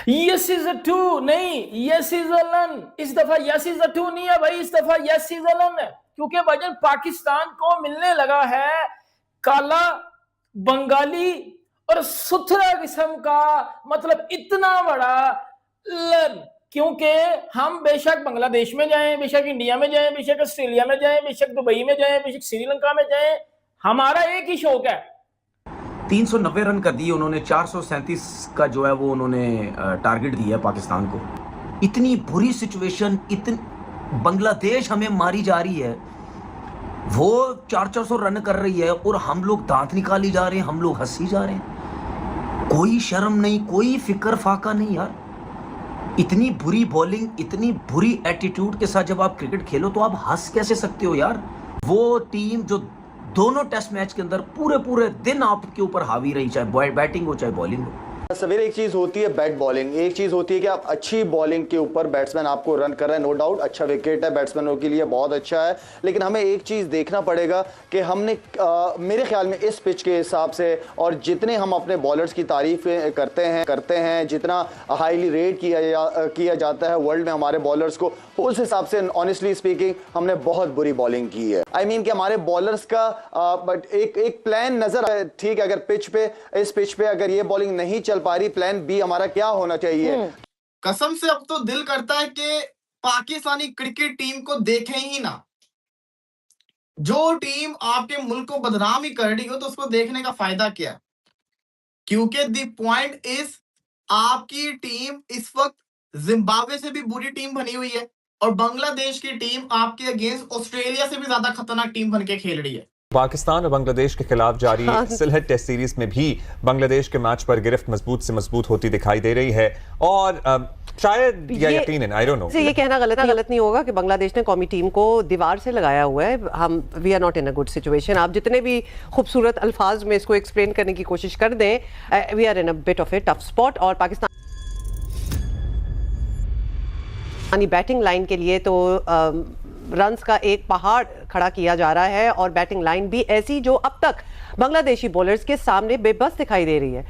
Yes is a to नहीं, yes is a लन। इस दफा यस इज अ टू नहीं है भाई, इस दफा यस इज अ लन है, क्योंकि भाईजान पाकिस्तान को मिलने लगा है काला, बंगाली और सुथरा किस्म का, मतलब इतना बड़ा लन। क्योंकि हम बेशक बांग्लादेश में जाएं, बेशक इंडिया में जाएं, बेशक ऑस्ट्रेलिया में जाएं, बेशक दुबई में जाएं, बेशक श्रीलंका में जाएं, हमारा एक ही शौक है। 390 रन कर दिए उन्होंने, 437 का जो है वो उन्होंने टारगेट दिया पाकिस्तान को। इतनी बुरी सिचुएशन, बांग्लादेश हमें मारी जा रही है, वो 400 रन कर रही है और हम लोग दांत निकाली जा रहे हैं, हम लोग हंसी जा रहे हैं। कोई शर्म नहीं, कोई फिक्र फाका नहीं यार। इतनी बुरी बॉलिंग, इतनी बुरी एटीट्यूड के साथ जब आप क्रिकेट खेलो तो आप हंस कैसे सकते हो यार। वो टीम जो दोनों टेस्ट मैच के अंदर पूरे दिन आपके ऊपर हावी रही, चाहे बैटिंग हो चाहे बॉलिंग हो। सवेरे एक चीज होती है बैट बॉलिंग, एक चीज होती है कि आप अच्छी बॉलिंग के ऊपर बैट्समैन आपको रन कर रहा है, नो डाउट अच्छा विकेट है, बैट्समैनों के लिए बहुत अच्छा है। लेकिन हमें एक चीज देखना पड़ेगा कि हमने मेरे ख्याल में इस पिच के हिसाब से और जितने हम अपने बॉलर्स की तारीफ करते हैं, जितना हाईली रेट किया जाता है वर्ल्ड में हमारे बॉलर्स को, उस हिसाब से ऑनेस्टली स्पीकिंग हमने बहुत बुरी बॉलिंग की है। आई मीन कि हमारे बॉलर्स का बट एक प्लान नजर आए, ठीक है, अगर इस पिच पे अगर ये बॉलिंग नहीं चल पा रही, प्लान बी हमारा क्या होना चाहिए। कसम से अब तो दिल करता है कि पाकिस्तानी क्रिकेट टीम को देखें ही ना। जो टीम आपके मुल्क को बदनाम ही कर रही हो तो उसको देखने का फायदा क्या है? क्योंकि द पॉइंट इज, आपकी टीम इस वक्त जिम्बाब्वे से भी बुरी टीम बनी हुई है और बांग्लादेश की टीम आपके अगेंस्ट ऑस्ट्रेलिया से भी ज्यादा खतरनाक टीम बन के खेल रही है। पाकिस्तान और बांग्लादेश के खिलाफ जारी सिलहट टेस्ट सीरीज में भी बांग्लादेश के मैच पर गिरफ्त मजबूत से मजबूत होती दिखाई दे रही है और शायद या यकीनन आई डोंट नो, ये कहना गलत नहीं होगा कि बांग्लादेश ने कौमी टीम को दीवार से लगाया हुआ है। We are not in a good situation. आप जितने भी खूबसूरत अल्फाज में इसको एक्सप्लेन करने की कोशिश कर दें, we are in a bit of a tough spot. और पाकिस्तानी बैटिंग लाइन के लिए तो रन्स का एक पहाड़ खड़ा किया जा रहा है और बैटिंग लाइन भी ऐसी जो अब तक बांग्लादेशी बॉलर्स के सामने बेबस दिखाई दे रही है।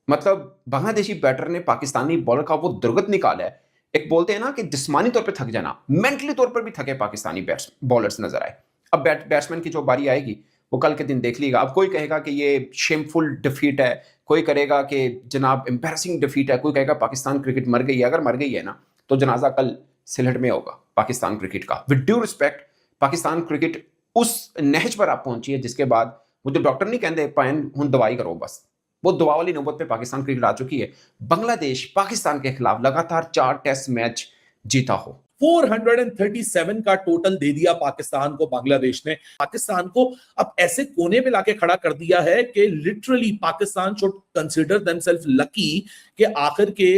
मतलब बांग्लादेशी बैटर ने पाकिस्तानी बॉलर का वो दुर्गत निकाला है। एक बोलते हैं ना कि जिस्मानी तौर पे थक जाना, मेंटली तौर पर भी थके पाकिस्तानी बॉलर्स नजर आए। अब बैट्समैन की जो बारी आएगी वो कल के दिन देख लीजिएगा। अब कोई कहेगा कि ये शेमफुल डिफीट है, कोई करेगा कि जनाब एम्बैरसिंग डिफीट है, कोई कहेगा पाकिस्तान क्रिकेट मर गई है। अगर मर गई है ना तो जनाजा कल सिलहट में होगा पाकिस्तान क्रिकेट का। With due respect, Pakistan cricket उस नहज पर आप पहुंची है जिसके बाद वो जो डॉक्टर नहीं कहते पाइन हुन दवाई करो, बस वो दवा वाली नौबत पे पाकिस्तान क्रिकेट आ चुकी है। बांग्लादेश पाकिस्तान के खिलाफ लगातार 4 टेस्ट मैच जीता हो। 437 का टोटल दे दिया पाकिस्तान को बांग्लादेश ने। पाकिस्तान को अब ऐसे कोने में लाके खड़ा कर दिया है कि literally Pakistan should consider themselves lucky कि आखिर के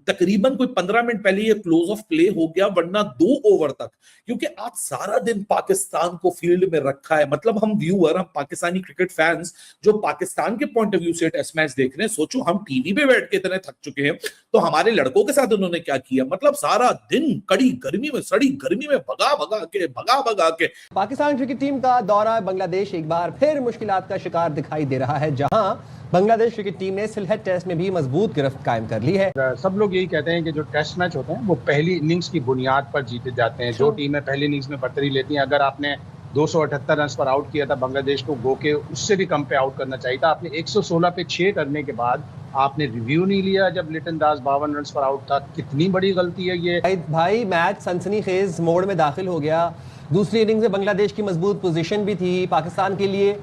तकरीबन कोई 15 मिनट पहले ये क्लोज ऑफ प्ले हो गया, वरना 2 ओवर तक, क्योंकि आज सारा दिन पाकिस्तान को फील्ड में रखा है। मतलब हम व्यूअर, हम पाकिस्तानी क्रिकेट फैंस जो पाकिस्तान के पॉइंट ऑफ व्यू से टेस्ट मैच देख रहे हैं, सोचो हम टीवी पे बैठ के इतने थक चुके हैं तो हमारे लड़कों के साथ उन्होंने क्या किया। मतलब सारा दिन कड़ी गर्मी में, सड़ी गर्मी में भगा भगा के पाकिस्तान क्रिकेट टीम का दौरा बांग्लादेश एक बार फिर मुश्किलात का शिकार दिखाई दे रहा है, जहां बांग्लादेश क्रिकेट टीम ने सिलहट टेस्ट में भी मजबूत गिरफ्त कायम कर ली है। सब लोग यही कहते हैं कि जो टेस्ट मैच होते हैं वो पहली इनिंग्स की बुनियाद पर जीते जाते हैं। जो टीमें पहली इनिंग्स में बर्तरी लेती हैं, अगर आपने 278 रन पर आउट किया था बांग्लादेश को, गो के उससे भी कम पे आउट करना चाहिए था। आपने 116 पे 6 करने के बाद आपने रिव्यू नहीं लिया जब लिटन दास 52 रन पर आउट था। कितनी बड़ी गलती है ये भाई। मैच सनसनीखेज मोड़ में दाखिल हो गया। दूसरी इनिंग्स में बांग्लादेश की मजबूत पोजीशन भी थी। पाकिस्तान के लिए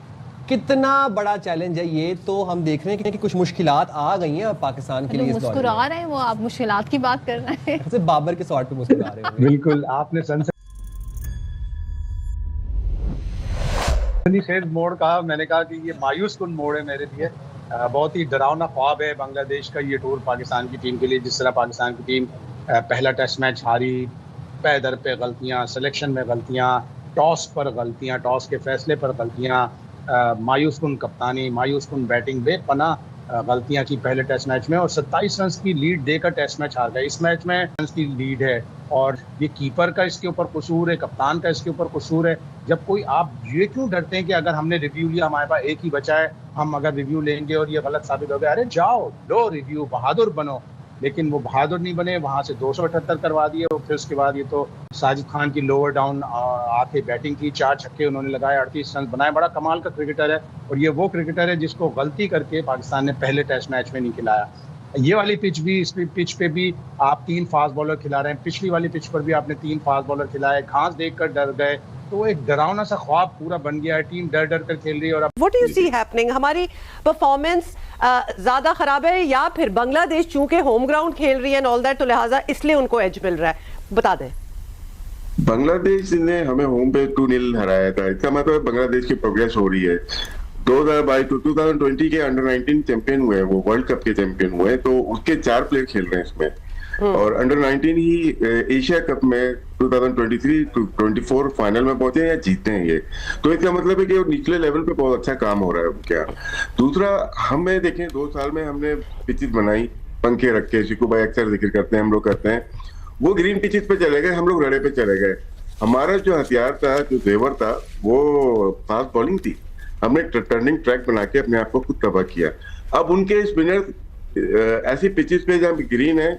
कितना बड़ा चैलेंज है ये, तो हम देख रहे हैं कि कुछ मुश्किलात आ गई हैं पाकिस्तान के लिए। मुस्कुरा रहे हैं वो, आप मुश्किलात की बात कर रहे हैं। सिर्फ बाबर के शॉट पे मुस्कुरा रहे हैं। बिल्कुल, आपने सनसनीखेज मोड़ कहा, मैंने कहा कि ये मायूस कुन मोड़ है मेरे लिए। बहुत ही डरावना ख्वाब है बांग्लादेश का ये टूर पाकिस्तान की टीम के लिए। जिस तरह पाकिस्तान की टीम पहला टेस्ट मैच हारी, पैदर पे गलतियां, सिलेक्शन में गलतियां, टॉस पर गलतियां, टॉस के फैसले पर गलतियां, मायूस कुन कप्तानी, मायूस कुन बैटिंग, बेपनाह गलतियां की पहले टेस्ट मैच में और 27 रन की लीड देकर टेस्ट मैच हार गए। इस मैच में रन की लीड है और ये कीपर का इसके ऊपर कसूर है, कप्तान का इसके ऊपर कसूर है। जब कोई, आप ये क्यों डरते हैं कि अगर हमने रिव्यू लिया, हमारे पास एक ही बचा है, हम अगर रिव्यू लेंगे और ये गलत साबित हो गया, अरे जाओ लो रिव्यू, बहादुर बनो। लेकिन वो बहादुर नहीं बने, वहां से 278 करवा दिए। और फिर उसके बाद ये तो साजिद खान की लोअर डाउन आके बैटिंग की, 4 छक्के उन्होंने लगाए, 38 रन बनाए। बड़ा कमाल का क्रिकेटर है, और ये वो क्रिकेटर है जिसको गलती करके पाकिस्तान ने पहले टेस्ट मैच में नहीं खिलाया। ये वाली पिच भी, इस पिच पे भी आप 3 फास्ट बॉलर खिला रहे हैं, पिछली वाली पिच पर भी आपने 3 फास्ट बॉलर खिलाए, घास देखकर डर गए, तो एक डरावना सा ख्वाब पूरा बन गया है। टीम डर डर कर खेल रही है। और what do you see happening? हमारी परफॉर्मेंस ज्यादा खराब है, या फिर बांग्लादेश चूंकि होम ग्राउंड खेल रही है एंड ऑल दैट, तो लिहाजा इसलिए उनको एज मिल रहा है? बता दें। बांग्लादेश ने हमें होम पे 2-0 हराया था, इसका मतलब बांग्लादेश की प्रोग्रेस हो रही है। 2020 के अंडर 19 चैंपियन हुए, वो वर्ल्ड कप के चैंपियन हुए, तो उसके 4 प्लेयर खेल रहे हैं इसमें। और अंडर 19 ही एशिया कप में 2023-24 फाइनल में पहुंचे या जीते हैं ये, तो इसका मतलब है कि निचले लेवल पे बहुत अच्छा काम हो रहा है क्या। दूसरा, हमें देखें 2 साल में हमने पिचेस बनाई, पंखे रखे, शिकू भाई अक्सर जिक्र करते हैं, हम लोग करते हैं, वो ग्रीन पिचेस पे चले गए, हम लोग रड़े पे चले गए। हमारा जो हथियार था, जो जेवर था, वो फास्ट बॉलिंग थी। हमने टर्निंग ट्रैक बना के अपने आप को खुद तबाह किया। अब उनके स्पिनर ऐसी पिचेस पे जहाँ ग्रीन है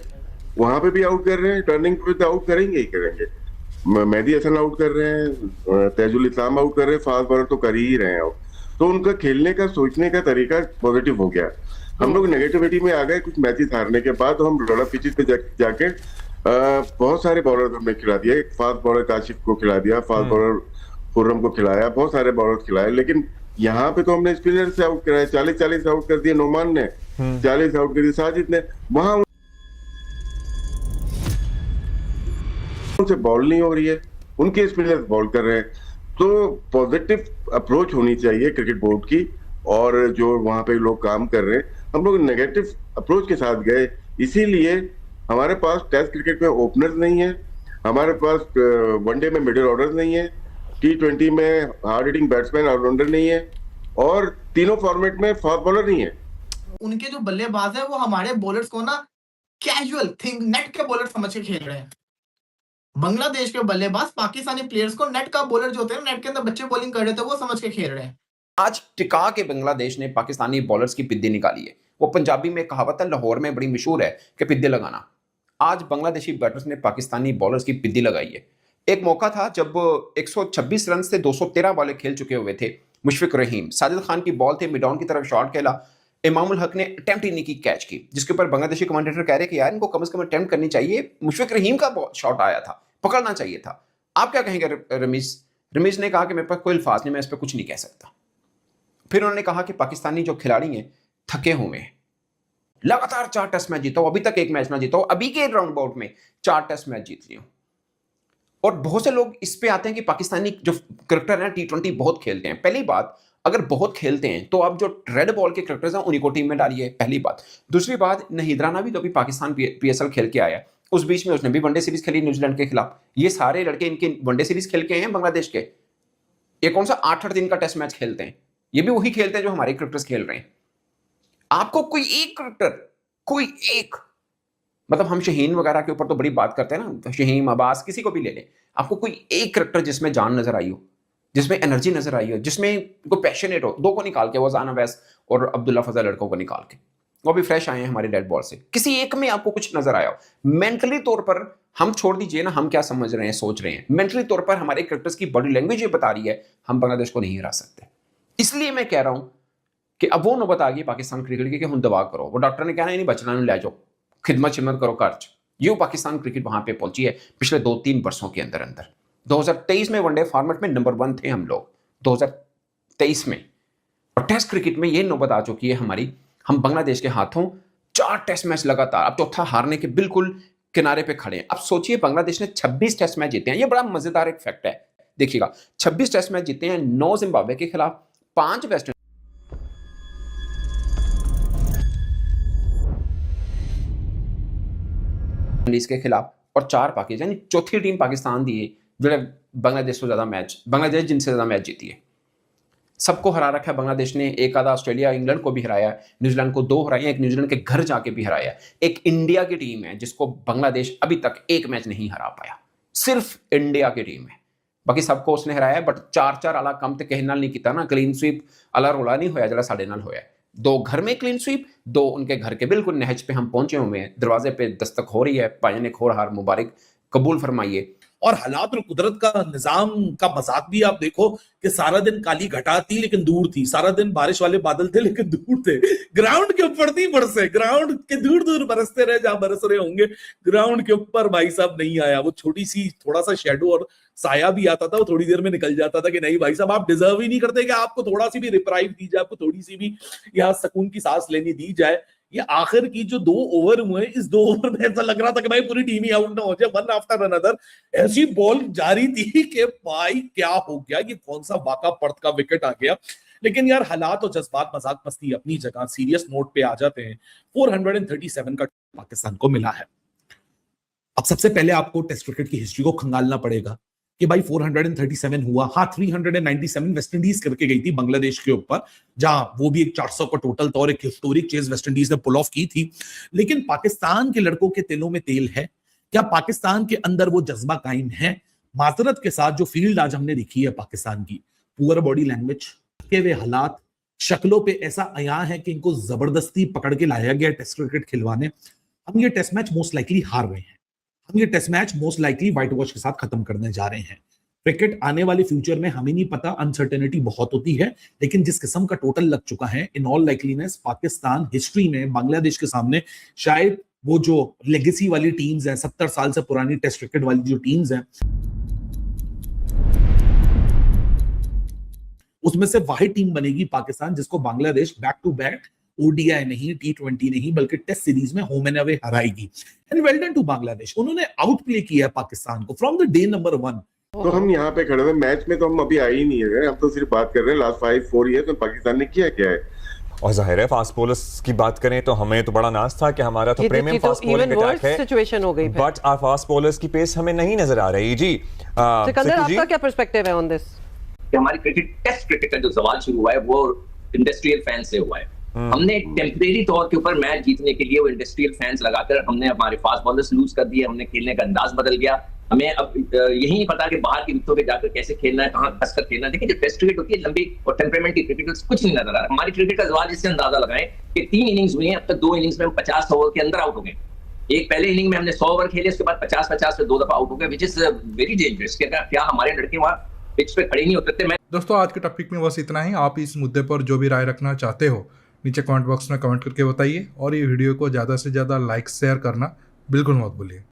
वहां पे भी आउट कर रहे हैं, टर्निंग पे तो आउट करेंगे ही करेंगे। मेहदी हसन आउट कर रहे हैं, तेजुल इस्लाम आउट कर रहे हैं, फास्ट बॉलर तो कर ही रहे हैं आउट। तो उनका खेलने का, सोचने का तरीका पॉजिटिव हो गया। हम लोग नेगेटिविटी में आ गए कुछ मैचेस हारने के बाद, तो हम रड़ा पिचेस पे जाके बहुत सारे बॉलर हमने खिला दिया। एक फास्ट बॉलर काशिफ को खिला दिया, फास्ट बॉलर खुर्रम को खिलाया, बहुत सारे बॉलर खिलाए, लेकिन यहाँ पे तो हमने स्पिनर से आउट कराया। 40 आउट कर दिए नोमान ने, 40 आउट कर दिए साजिद ने, वहां उनसे बॉल नहीं हो रही है, उनके स्पिनर्स बॉल कर रहे हैं। तो पॉजिटिव अप्रोच होनी चाहिए क्रिकेट बोर्ड की, और जो वहां पे लोग काम कर रहे हैं, हम लोग नेगेटिव अप्रोच के साथ गए। इसीलिए हमारे पास टेस्ट क्रिकेट में ओपनर्स नहीं है, हमारे पास वनडे में मिडिल ऑर्डर नहीं है, T20 में हार्ड हिटिंग बैट्समैन ऑलराउंडर नहीं है, और तीनों फॉर्मेट में फास्ट बॉलर नहीं है। उनके जो बल्लेबाज है वो हमारे बॉलर्स को ना कैजुअल थिंक नेट के बॉलर समझ के खेल रहे हैं। बांग्लादेश के बल्लेबाज पाकिस्तानी प्लेयर्स को नेट का बॉलर जो होते हैं, नेट के अंदर बच्चे बॉलिंग कर रहे थे, वो समझ के खेल रहे हैं। आज टिका के बांग्लादेश ने पाकिस्तानी बॉलर्स की पिद्दी निकाली है। वो पंजाबी में कहावत है, लाहौर में बड़ी मशहूर है कि पिद्दे लगाना। आज बांग्लादेशी बैटर्स ने पाकिस्तानी बॉलर्स की पिद्दी लगाई है। एक मौका था जब 126 रन से 213 बॉलें खेल चुके हुए थे मुशफिक रहीम, साजिद खान की बॉल थी, मिड ऑन की तरफ शॉट खेला, इमामुल हक ने अटेम्प्ट ही नहीं की कैच की, जिसके ऊपर बांग्लादेशी कमेंटेटर कह रहे कि यार इनको कम से कम अटेम्प्ट करनी चाहिए, मुशफिक रहीम का शॉट आया था, पकड़ना चाहिए था। आप क्या कहेंगे रमीज ने कहा कि मेरे पास कोई अल्फाज नहीं, मैं इस पर कुछ नहीं कह सकता। फिर उन्होंने कहा कि पाकिस्तानी जो खिलाड़ी हैं थके हुए हैं, लगातार 4 टेस्ट मैच जीता हूं, अभी तक एक मैच ना जीता हूं, अभी के राउंड अबाउट में 4 टेस्ट मैच जीत रही हूं। और बहुत से लोग इस पे आते हैं कि पाकिस्तानी जो क्रिकेटर हैं T20 बहुत खेलते हैं। पहली बात, अगर बहुत खेलते हैं तो आप जो रेड बॉल के क्रिकेटर्स हैं उन्हीं को टीम में डालिए, पहली बात। दूसरी बात, नहीद राना भी तो अभी पाकिस्तान PSL खेल के आया है, उस बीच में उसने भी वनडे सीरीज खेली न्यूजीलैंड के खिलाफ। ये सारे लड़के इनके वनडे सीरीज खेल के हैं बांग्लादेश के। ये कौन सा 8-8 दिन का टेस्ट मैच खेलते हैं, ये भी वही खेलते हैं जो हमारे क्रिकेटर्स खेल रहे हैं। आपको कोई एक क्रिकेटर, कोई एक, मतलब हम शहीन वगैरह के ऊपर तो बड़ी बात करते हैं ना, शहीन अब्बास किसी को भी ले लें, आपको कोई एक क्रिकेटर जिसमें जान नजर आई हो, जिसमें एनर्जी नजर आई हो, जिसमें कोई पैशनेट हो, 2 को निकाल के, वजान अवैस और अब्दुल्ला फजल लड़कों को निकाल के, वो भी फ्रेश आए हैं हमारे डेड बॉल से, किसी एक में आपको कुछ नजर आया हो। मेंटली तौर पर हम छोड़ दीजिए ना हम क्या समझ रहे हैं, सोच रहे हैं, मेंटली तौर पर हमारे क्रिकेटर्स की बॉडी लैंग्वेज ये बता रही है हम बांग्लादेश को नहीं हरा सकते। इसलिए मैं कह रहा हूं कि अब वो नौबत आ गई पाकिस्तान क्रिकेट की कि हम दवा करो, वो डॉक्टर ने कहना नहीं बचना ले जाओ, खिदमत शिमत करो कर्ज। ये पाकिस्तान क्रिकेट वहां पे पहुंची है पिछले 2-3 वर्षों के अंदर अंदर। 2023 में वनडे फॉर्मेट में नंबर 1 थे हम लोग 2023 में, और टेस्ट क्रिकेट में ये नौबत आ चुकी है हमारी, हम बांग्लादेश के हाथों 4 टेस्ट मैच लगातार, अब चौथा हारने के बिल्कुल किनारे पे खड़े हैं। अब सोचिए बांग्लादेश ने 26 टेस्ट मैच जीते हैं, ये बड़ा मजेदार एक फैक्ट है, देखिएगा 26 टेस्ट मैच जीते हैं, 9 जिम्बाब्वे के खिलाफ, 5 वेस्ट इंडीज के खिलाफ और 4 पाकिस्तान, यानी चौथी टीम पाकिस्तान दी है जो बांग्लादेश से ज्यादा मैच, बांग्लादेश जिनसे ज्यादा मैच जीती है। सबको हरा रखा है बांग्लादेश ने, एक आधा ऑस्ट्रेलिया इंग्लैंड को भी हराया है, न्यूजीलैंड को 2 हराए हैं, एक न्यूजीलैंड के घर जाके भी हराया है। एक इंडिया की टीम है जिसको बांग्लादेश अभी तक एक मैच नहीं हरा पाया, सिर्फ इंडिया की टीम है, बाकी सबको उसने हराया है। बट 4-4 आला कम तो कहने नहीं किया ना, क्लीन स्वीप आला रोला नहीं होया जरा साढ़े नाल होया। 2 घर में क्लीन स्वीप, 2 उनके घर के बिल्कुल नहज पे हम पहुंचे हुए हैं, दरवाजे पे दस्तक हो रही है, पायने खोरहार मुबारक कबूल फरमाइए। और हालात और कुदरत का निजाम का मजाक भी आप देखो कि सारा दिन काली घटा थी लेकिन दूर थी, सारा दिन बारिश वाले बादल थे लेकिन दूर थे, ग्राउंड के ऊपर नहीं बरसे, ग्राउंड के दूर दूर बरसते रहे जहां बरस रहे होंगे, ग्राउंड के ऊपर भाई साहब नहीं आया। वो छोटी सी थोड़ा सा शेडो और साया भी आता था, वो थोड़ी देर में निकल जाता था कि नहीं भाई साहब आप डिजर्व ही नहीं करते कि आपको थोड़ा सी भी रिप्राइव दी जाए, आपको थोड़ी सी भी यहाँ सुकून की सांस लेनी दी जाए। ये आखिर की जो 2 ओवर हुए, इस 2 ओवर में ऐसा लग रहा था कि भाई पूरी टीम ही आउट ना हो जाए, वन आफ्टर अनदर ऐसी बॉल जारी थी कि भाई क्या हो गया, ये कौन सा वाका पर्थ का विकेट आ गया। लेकिन यार हालात और जज्बात मजाक मस्ती अपनी जगह, सीरियस नोट पे आ जाते हैं। 437 का पाकिस्तान को मिला है। अब सबसे पहले आपको टेस्ट क्रिकेट की हिस्ट्री को खंगालना पड़ेगा कि भाई 437 हुआ। हाँ, 397 वेस्ट इंडीज करके गई थी बांग्लादेश के ऊपर, जहां वो भी एक 400 का टोटल था और एक हिस्टोरिक चेज वेस्ट इंडीज ने पुल ऑफ की थी। लेकिन पाकिस्तान के लड़कों के तिलों में तेल है क्या? पाकिस्तान के अंदर वो जज्बा कायम है? माजरत के साथ जो फील्ड आज हमने देखी है पाकिस्तान की, पुअर बॉडी लैंग्वेज के वे हालात, शक्लों पे ऐसा अया है कि इनको जबरदस्ती पकड़ के लाया गया टेस्ट क्रिकेट खिलवाने। हम ये टेस्ट मैच मोस्ट लाइकली हार रहे हैं, हम ये test match most likely whitewash के साथ खत्म करने जा रहे हैं। क्रिकेट आने वाले फ्यूचर में हमें नहीं पता, अनसर्टेनिटी बहुत होती है, लेकिन जिस किस्म का टोटल लग चुका है, इन ऑल लाइकलीनेस पाकिस्तान हिस्ट्री में बांग्लादेश के सामने शायद वो जो लेगेसी वाली टीम्स हैं, 70 साल से पुरानी टेस्ट क्रिकेट वाली जो टीम्स हैं, उसमें से वाहिद टीम बनेगी पाकिस्तान जिसको Bangladesh back to back ODI नहीं, T20 नहीं, बल्कि टेस्ट सीरीज में होम एंड अवे हराएगी। And well done to Bangladesh, उन्होंने आउट प्ले किया है पाकिस्तान को फ्रॉम द डे नंबर 1। तो हम यहाँ पे खड़े हुए मैच में, तो हम अभी आए ही नहीं है, हम तो सिर्फ बात कर रहे हैं लास्ट 5-4 ईयर में पाकिस्तान ने किया क्या है। और जाहिर है फास्ट बॉलर्स की बात करें तो हमें तो बड़ा नाज था कि हमारा तो प्रीमियम फास्ट बॉलिंग अटैक है, सिचुएशन हो गई, बट आवर फास्ट बॉलर्स की पेस हमें नहीं नजर आ रही। जी सिकंदर, आपका क्या पर्सपेक्टिव है ऑन दिस? कि हमारी क्रिकेट टेस्ट क्रिकेट का जो सवाल शुरू हुआ है वो इंडस्ट्रियल फैन से हुआ है। हमने टेम्परेरी तौर के ऊपर मैच जीतने के लिए वो इंडस्ट्रियल फैंस लगाकर हमने हमारे फास्ट बॉलर्स लूज कर दिए, हमने खेलने का अंदाज बदल गया। हमें अब यही नहीं पता कि बाहर की विकेटों पे जाकर कैसे खेलना है, कहां फंसकर खेलना है। देखिए जो टेस्ट क्रिकेट होती है लंबी और टेम्परामेंट की क्रिकेट, कुछ नहीं नजर आ रहा। हमारी क्रिकेट का सवाल इससे अंदाजा लगाएं कि 3 इनिंग्स हुई हैं, अब तक 2 इनिंग्स में हम 50 ओवर के अंदर आउट हो गए। एक पहले इनिंग में हमने 100 ओवर खेले, उसके बाद 50-50 पे 2 दफा आउट हो गए, विच इज वेरी डेंजरस। क्या हमारे लड़के वहां पिच पे खड़े नहीं होते थे? दोस्तों आज के टॉपिक में बस इतना ही। आप इस मुद्दे पर जो भी राय रखना चाहते हो नीचे कमेंट बॉक्स में कमेंट करके बताइए, और ये वीडियो को ज़्यादा से ज़्यादा लाइक शेयर करना बिल्कुल मत भूलिए।